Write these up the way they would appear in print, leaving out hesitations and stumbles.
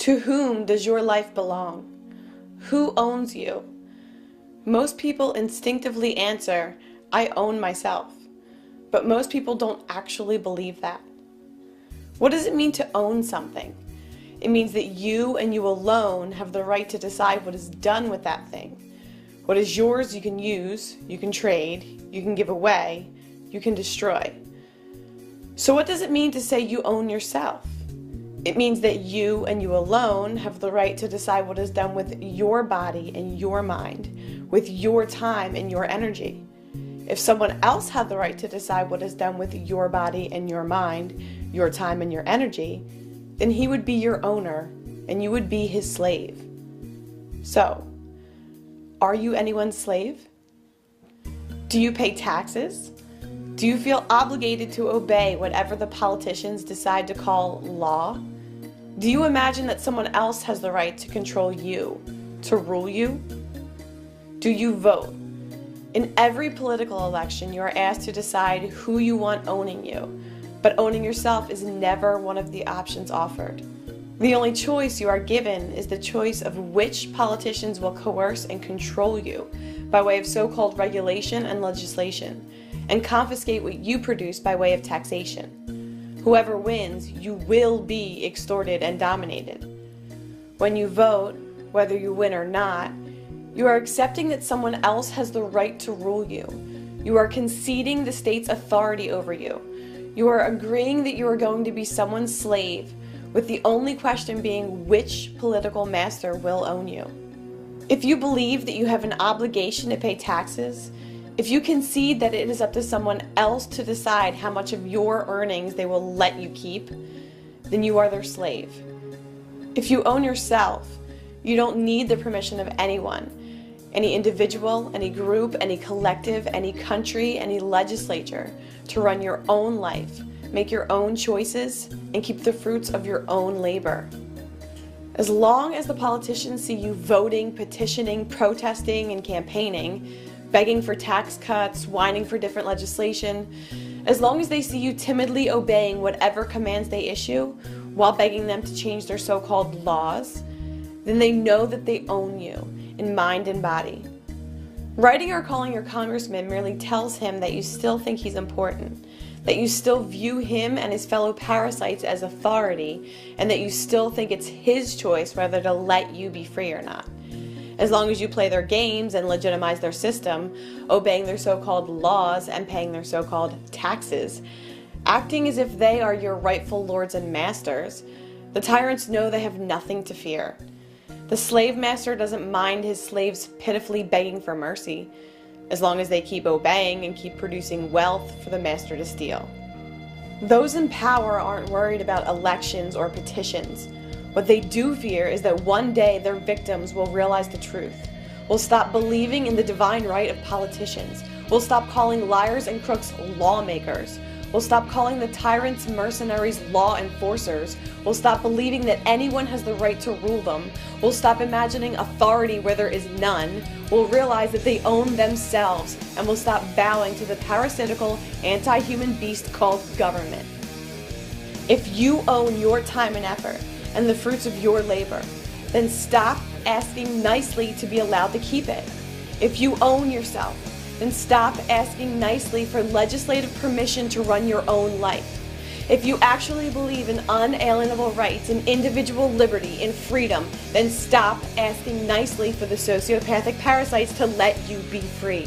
To whom does your life belong? Who owns you? Most people instinctively answer, I own myself. But most people don't actually believe that. What does it mean to own something? It means that you and you alone have the right to decide what is done with that thing. What is yours you can use, you can trade, you can give away, you can destroy. So what does it mean to say you own yourself? It means that you and you alone have the right to decide what is done with your body and your mind, with your time and your energy. If someone else had the right to decide what is done with your body and your mind, your time and your energy, then he would be your owner and you would be his slave. So, are you anyone's slave? Do you pay taxes? Do you feel obligated to obey whatever the politicians decide to call law? Do you imagine that someone else has the right to control you, to rule you? Do you vote? In every political election, you are asked to decide who you want owning you, but owning yourself is never one of the options offered. The only choice you are given is the choice of which politicians will coerce and control you by way of so-called regulation and legislation, and confiscate what you produce by way of taxation. Whoever wins, you will be extorted and dominated. When you vote, whether you win or not, you are accepting that someone else has the right to rule you. You are conceding the state's authority over you. You are agreeing that you are going to be someone's slave, with the only question being which political master will own you. If you believe that you have an obligation to pay taxes, if you concede that it is up to someone else to decide how much of your earnings they will let you keep, then you are their slave. If you own yourself, you don't need the permission of anyone, any individual, any group, any collective, any country, any legislature, to run your own life, make your own choices, and keep the fruits of your own labor. As long as the politicians see you voting, petitioning, protesting, and campaigning, begging for tax cuts, whining for different legislation, as long as they see you timidly obeying whatever commands they issue while begging them to change their so-called laws, then they know that they own you in mind and body. Writing or calling your congressman merely tells him that you still think he's important, that you still view him and his fellow parasites as authority, and that you still think it's his choice whether to let you be free or not. As long as you play their games and legitimize their system, obeying their so-called laws and paying their so-called taxes, acting as if they are your rightful lords and masters, the tyrants know they have nothing to fear. The slave master doesn't mind his slaves pitifully begging for mercy, as long as they keep obeying and keep producing wealth for the master to steal. Those in power aren't worried about elections or petitions. What they do fear is that one day their victims will realize the truth, will stop believing in the divine right of politicians, will stop calling liars and crooks lawmakers, will stop calling the tyrants, mercenaries, law enforcers, will stop believing that anyone has the right to rule them, will stop imagining authority where there is none, will realize that they own themselves, and will stop bowing to the parasitical, anti-human beast called government. If you own your time and effort and the fruits of your labor, then stop asking nicely to be allowed to keep it. If you own yourself, then stop asking nicely for legislative permission to run your own life. If you actually believe in unalienable rights, in individual liberty, in freedom, then stop asking nicely for the sociopathic parasites to let you be free.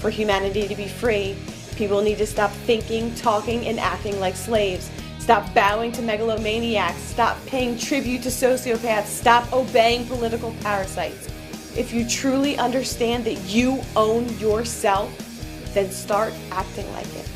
For humanity to be free, people need to stop thinking, talking, and acting like slaves. Stop bowing to megalomaniacs. Stop paying tribute to sociopaths. Stop obeying political parasites. If you truly understand that you own yourself, then start acting like it.